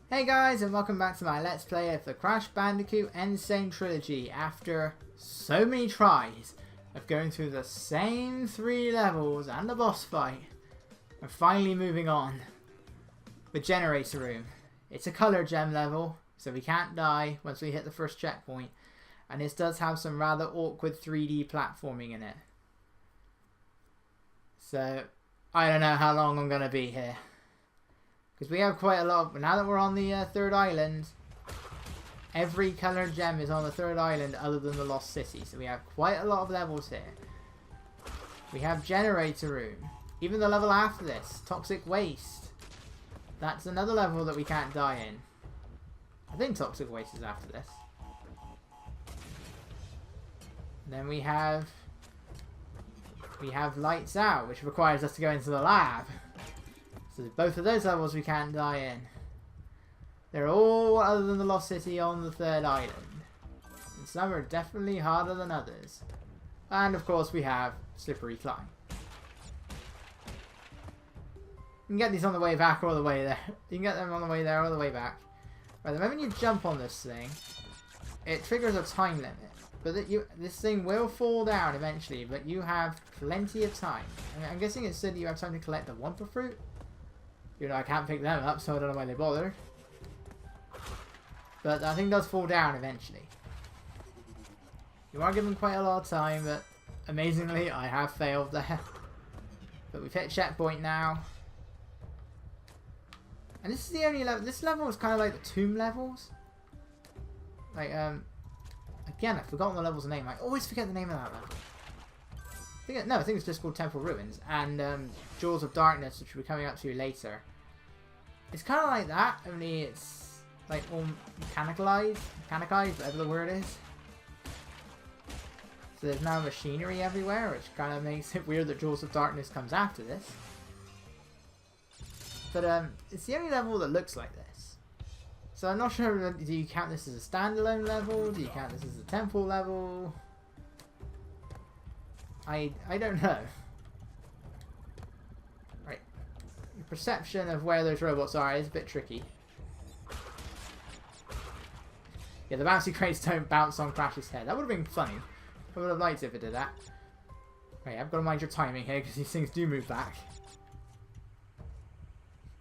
Hey guys, and welcome back to my Let's Play of the Crash Bandicoot n.sane Trilogy. After so many tries of going through the same 3 levels and the boss fight, we're finally moving on. The generator room. It's a color gem level, so we can't die once we hit the first checkpoint. And this does have some rather awkward 3D platforming in it. So, I don't know how long I'm going to be here. Because we have quite a lot of... Now that we're on the third island, every coloured gem is on the third island other than the Lost City. So we have quite a lot of levels here. We have Generator Room. Even the level after this, Toxic Waste. That's another level that we can't die in. I think Toxic Waste is after this. Then we have Lights Out, which requires us to go into the lab. So both of those levels we can't die in. They're all other than the Lost City on the third island. And some are definitely harder than others. And of course we have Slippery Climb. You can get these on the way back or the way there. You can get them on the way there or the way back. Right, the moment you jump on this thing, it triggers a time limit. But this thing will fall down eventually, but you have plenty of time. I'm guessing it said you have time to collect the Wumpa Fruit. You know, I can't pick them up, so I don't know why they bother. But I think it does fall down eventually. You are given quite a lot of time, but amazingly, I have failed there. But we've hit checkpoint now. And this is the only level. This level is kind of like the tomb levels. Like, again, I've forgotten the level's name. I always forget the name of that level. I think it's just called Temple Ruins. And Jewels of Darkness, which we'll be coming up to later. It's kind of like that, only it's like all mechanicized, whatever the word is. So there's now machinery everywhere, which kind of makes it weird that Jewels of Darkness comes after this. But it's the only level that looks like this. So I'm not sure, do you count this as a standalone level? Do you count this as a temple level? I don't know. Right. The perception of where those robots are is a bit tricky. Yeah, the bouncy crates don't bounce on Crash's head. That would have been funny. I would have liked it if it did that. Right, I've got to mind your timing here because these things do move back.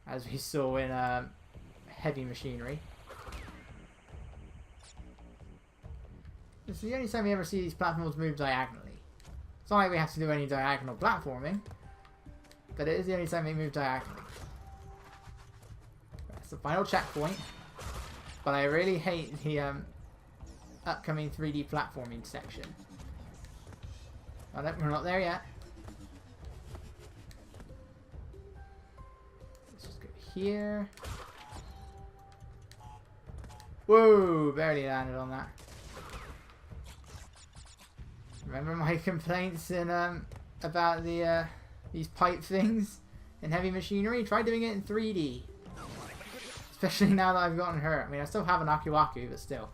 As we saw in Heavy Machinery. This is the only time we ever see these platforms move diagonally. It's not like we have to do any diagonal platforming, but it is the only time they move diagonally. That's the final checkpoint, but I really hate the upcoming 3D platforming section. Oh, no, we're not there yet. Let's just go here. Whoa, barely landed on that. Remember my complaints in about the these pipe things in Heavy Machinery? Try doing it in 3D. Especially now that I've gotten hurt. I mean, I still have an Aku Aku, but still.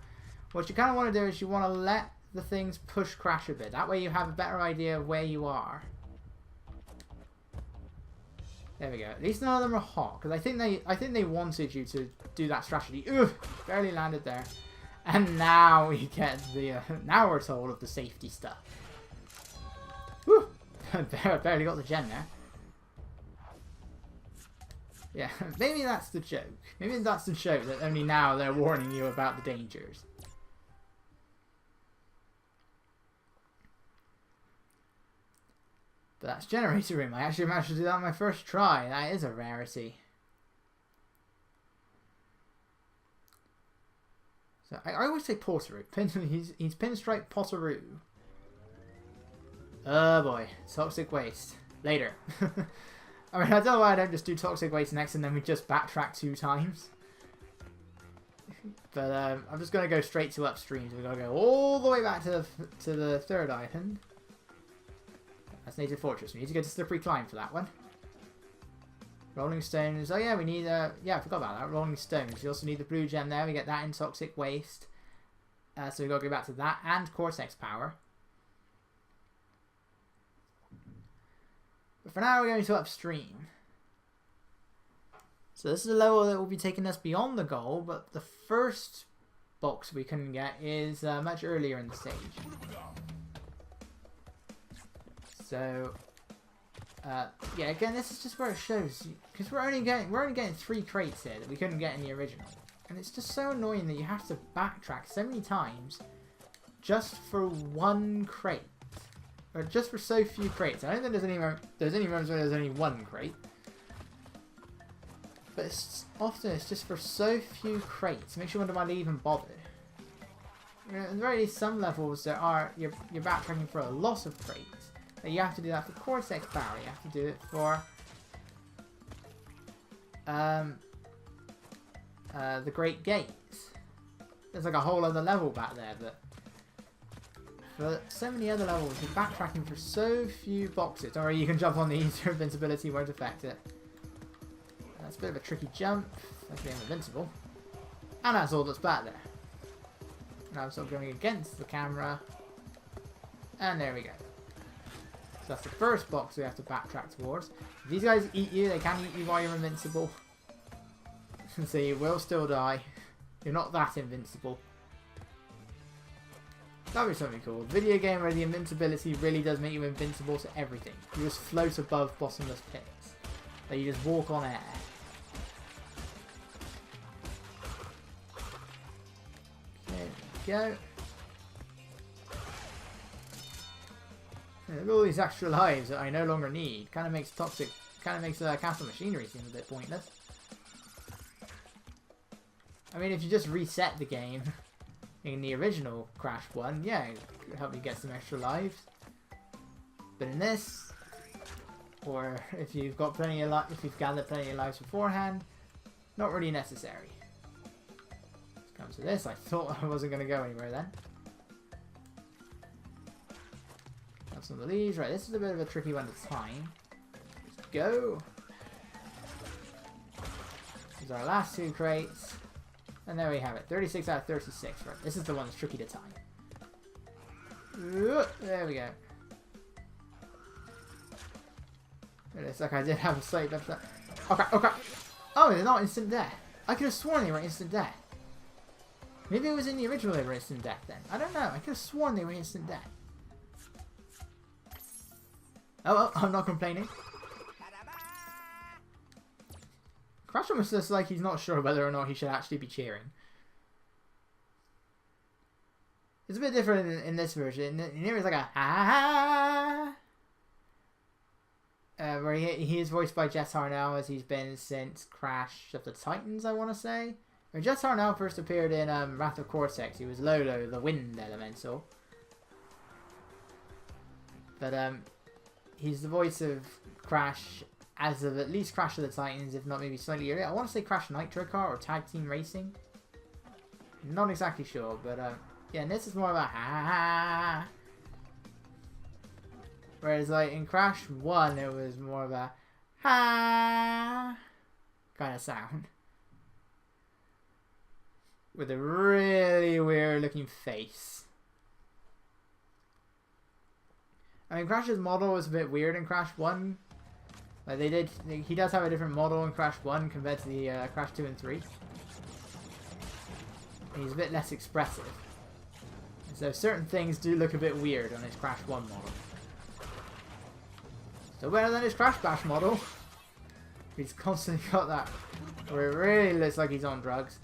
What you kind of want to do is you want to let the things push Crash a bit. That way you have a better idea of where you are. There we go. At least none of them are hot, because I think they wanted you to do that strategy. Ugh, barely landed there. And now we get the, now we're told of the safety stuff. Whew! I barely got the gem there. Yeah, maybe that's the joke. Maybe that's the joke that only now they're warning you about the dangers. But that's Generator Room. I actually managed to do that on my first try. That is a rarity. So I always say Portaroo. He's Pinstripe Portaroo. Oh boy. Toxic Waste. Later. I mean, I don't know why I don't just do Toxic Waste next and then we just backtrack 2 times. But I'm just going to go straight to upstream. So we've got to go all the way back to the third island. That's Native Fortress. We need to go to Slippery Climb for that one. Rolling Stones. Oh yeah, we need yeah, I forgot about that. Rolling Stones. We also need the blue gem there. We get that in Toxic Waste. So we've got to go back to that and Cortex Power. But for now we're going to upstream. So this is a level that will be taking us beyond the goal, but the first box we couldn't get is much earlier in the stage. So yeah, again, this is just where it shows, because we're only getting 3 crates here that we couldn't get in the original, and it's just so annoying that you have to backtrack so many times just for 1 crate, or just for so few crates. I don't think there's any moments where there's only 1 crate, but often it's just for so few crates. It makes you wonder why they even bothered. You know, at the very least, some levels there are you're backtracking for a loss of crates. You have to do that for Cortex Power. You have to do it for the Great Gates. There's like a whole other level back there, but for so many other levels, you're backtracking for so few boxes. Or you can jump on the easier invincibility, won't affect it. That's a bit of a tricky jump. That's being invincible. And that's all that's back there. Now I'm sort of going against the camera. And there we go. So that's the first box we have to backtrack towards. If these guys eat you, they can eat you while you're invincible. So you will still die. You're not that invincible. That'd be something cool. A video game where the invincibility really does make you invincible to everything. You just float above bottomless pits. Like you just walk on air. There we go. Look at all these extra lives that I no longer need. Kind of makes Castle Machinery seem a bit pointless. I mean, if you just reset the game in the original Crash 1, yeah, it could help you get some extra lives. But in this, or if you've got plenty of if you've gathered plenty of lives beforehand, not really necessary. Let's come to this. I thought I wasn't going to go anywhere then. Some of the leaves. Right, this is a bit of a tricky one to time. Just go. These are our last 2 crates. And there we have it. 36 out of 36. Right, this is the one that's tricky to time. There we go. It looks like I did have a slight upset. Okay, okay. Oh, they're not instant death. I could have sworn they were instant death. Maybe it was in the original they were instant death then. I don't know. I could have sworn they were instant death. Oh, well, I'm not complaining. Crash almost looks like he's not sure whether or not he should actually be cheering. It's a bit different in this version. In here it's like a ha where he is voiced by Jess Harnell, as he's been since Crash of the Titans, I want to say. When Jess Harnell first appeared in Wrath of Cortex, he was Lolo, the wind elemental. But he's the voice of Crash as of at least Crash of the Titans, if not maybe slightly earlier. I want to say Crash Nitro Car or Tag Team Racing. Not exactly sure, but yeah, and this is more about ha. Whereas like in Crash 1, it was more of a ha kind of sound. With a really weird looking face. I mean, Crash's model was a bit weird in Crash 1. Like he does have a different model in Crash 1 compared to the Crash 2 and 3. He's a bit less expressive. And so certain things do look a bit weird on his Crash 1 model. Still better than his Crash Bash model. He's constantly got that where it really looks like he's on drugs.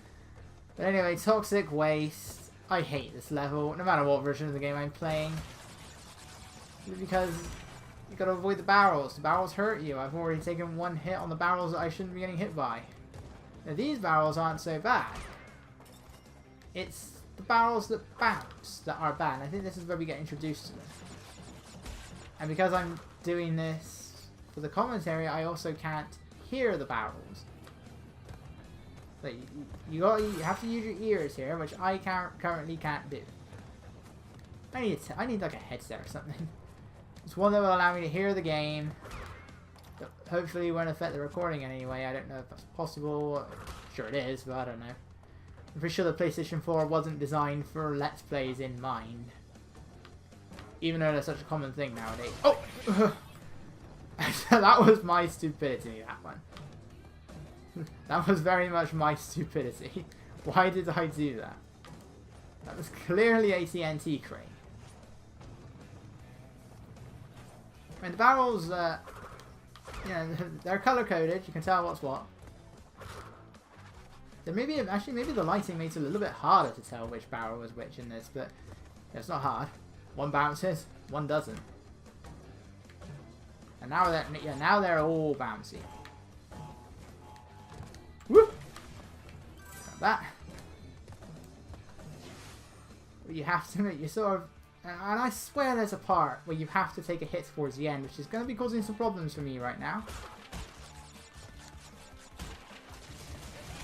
But anyway, Toxic Waste. I hate this level, no matter what version of the game I'm playing. Because you gotta avoid the barrels. The barrels hurt you. I've already taken 1 hit on the barrels that I shouldn't be getting hit by. Now these barrels aren't so bad. It's the barrels that bounce that are bad. And I think this is where we get introduced to them. And because I'm doing this for the commentary, I also can't hear the barrels. So you have to use your ears here, which I currently can't do. I need like a headset or something. It's one that will allow me to hear the game. But hopefully won't affect the recording in any way. I don't know if that's possible. Sure it is, but I don't know. I'm pretty sure the PlayStation 4 wasn't designed for Let's Plays in mind. Even though that's such a common thing nowadays. Oh! That was my stupidity, that one. That was very much my stupidity. Why did I do that? That was clearly a TNT crate. And the barrels, you know, they're color-coded. You can tell what's what. Then maybe the lighting makes it a little bit harder to tell which barrel was which in this, but yeah, it's not hard. One bounces, one doesn't. And now they're all bouncy. Whoop! Got that. But you have to make you sort of, and I swear there's a part where you have to take a hit towards the end, which is going to be causing some problems for me right now.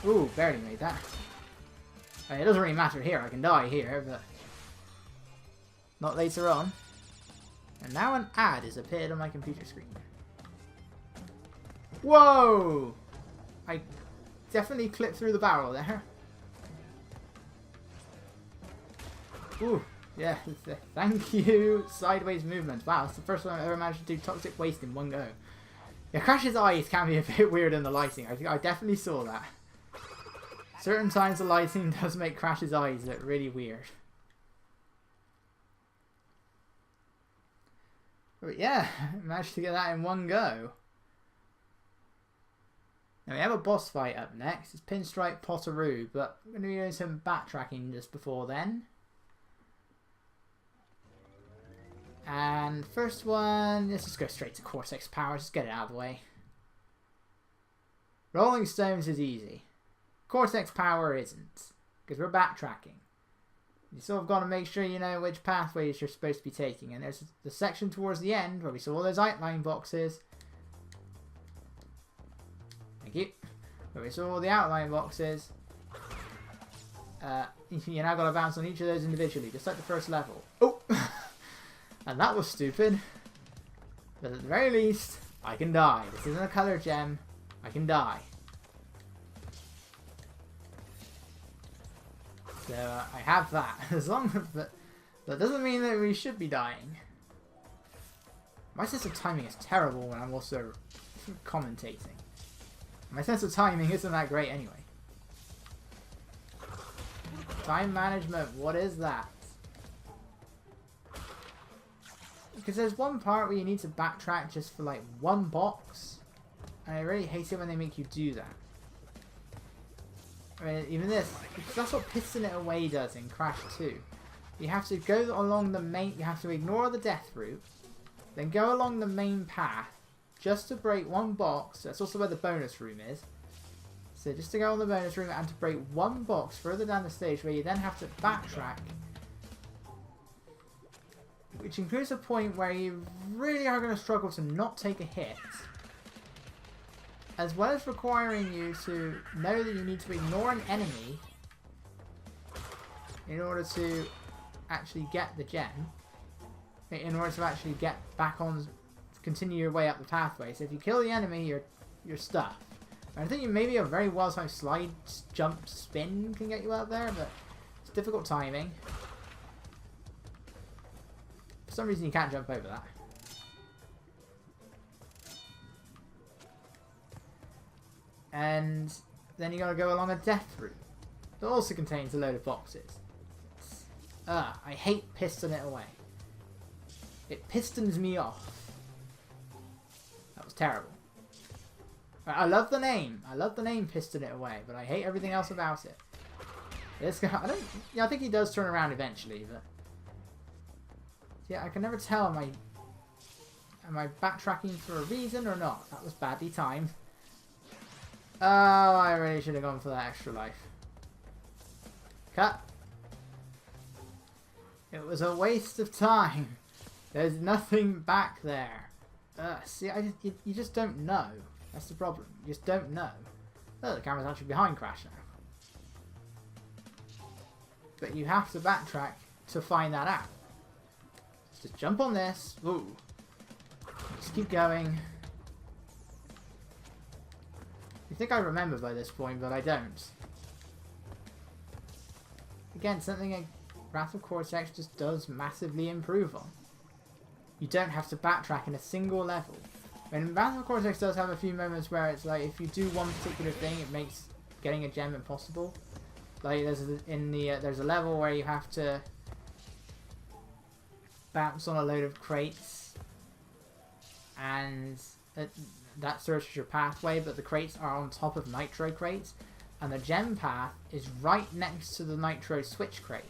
Ooh, barely made that. I mean, it doesn't really matter here. I can die here, but not later on. And now an ad has appeared on my computer screen. Whoa! I definitely clipped through the barrel there. Ooh, yeah, thank you, sideways movement. Wow, it's the first time I've ever managed to do toxic waste in one go. Yeah, Crash's eyes can be a bit weird in the lighting. I think I definitely saw that. Certain times the lighting does make Crash's eyes look really weird. But yeah, managed to get that in one go. Now we have a boss fight up next. It's Pinstripe Potteroo, but we're going to be doing some backtracking just before then. And first one, let's just go straight to Cortex Power, just get it out of the way. Rolling Stones is easy. Cortex Power isn't, because we're backtracking. You sort of got to make sure you know which pathways you're supposed to be taking. And there's the section towards the end where we saw all those outline boxes. Thank you. Where we saw all the outline boxes. You now got to bounce on each of those individually, just like the first level. Oh! And that was stupid. But at the very least, I can die. This isn't a color gem. I can die. So I have that. As long as that doesn't mean that we should be dying. My sense of timing is terrible when I'm also commentating. My sense of timing isn't that great anyway. Time management, what is that? Because there's one part where you need to backtrack just for like one box. And I really hate it when they make you do that. I mean, even this, because that's what Piston It Away does in Crash 2. You have to go along the main, you have to ignore the death route, then go along the main path, just to break one box. That's also where the bonus room is. So just to go on the bonus room and to break one box further down the stage where you then have to backtrack. Which includes a point where you really are going to struggle to not take a hit. As well as requiring you to know that you need to ignore an enemy in order to actually get the gem. In order to actually get back on, continue your way up the pathway. So if you kill the enemy, you're stuck. I think maybe a very well-timed slide, jump, spin can get you out there, but it's difficult timing. For some reason you can't jump over that. And then you gotta go along a death route. That also contains a load of boxes. I hate Piston It Away. It pistons me off. That was terrible. I love the name. I love the name Piston It Away, but I hate everything else about it. This guy, I think he does turn around eventually, but yeah, I can never tell am I backtracking for a reason or not. That was badly timed. Oh, I really should have gone for that extra life. Cut. It was a waste of time. There's nothing back there. See, you just don't know. That's the problem. You just don't know. Oh, the camera's actually behind Crash now. But you have to backtrack to find that out. Just jump on this. Ooh. Just keep going. You think I remember by this point, but I don't. Again, something a Wrath of Cortex just does massively improve on. You don't have to backtrack in a single level. And Battle of Cortex does have a few moments where it's like if you do one particular thing, it makes getting a gem impossible. Like there's a level where you have to bounce on a load of crates, and that searches your pathway, but the crates are on top of nitro crates, and the gem path is right next to the nitro switch crate.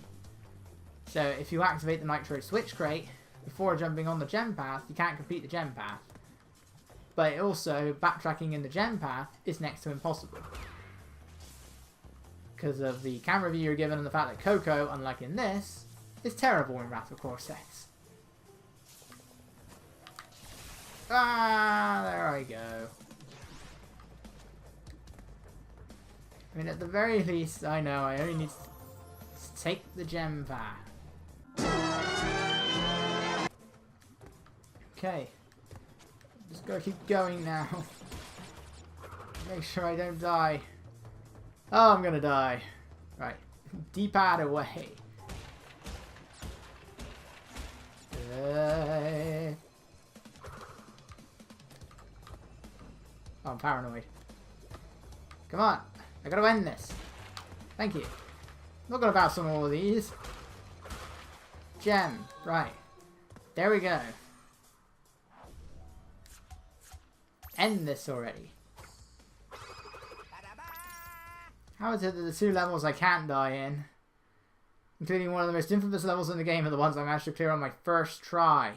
So if you activate the nitro switch crate before jumping on the gem path, you can't complete the gem path. But also, backtracking in the gem path is next to impossible. Because of the camera view you're given and the fact that Coco, unlike in this, is terrible in Wrath of Cortex. Ah, there I go. I mean, at the very least, I know, I only need to take the gem path. Okay. Just gotta keep going now. Make sure I don't die. Oh, I'm gonna die. Right. D-pad away. Oh, I'm paranoid. Come on. I gotta end this. Thank you. I'm not gonna bounce on all of these. Gem. Right. There we go. End this already. How is it that the two levels I can't die in, including one of the most infamous levels in the game, are the ones I managed to clear on my first try?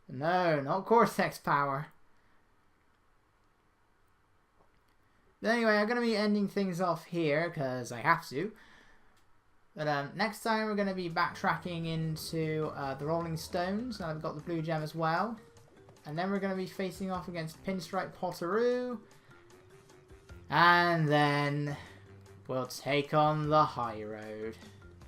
No, not Cortex Power. But anyway, I'm going to be ending things off here, because I have to. But next time we're going to be backtracking into the Rolling Stones, and I've got the blue gem as well. And then we're going to be facing off against Pinstripe Potteroo. And then we'll take on the high road.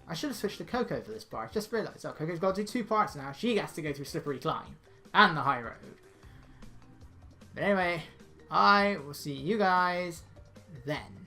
I should have switched to Coco for this part. I just realised, oh, Coco's got to do 2 parts now. She has to go through Slippery Climb and the high road. But anyway, I will see you guys then.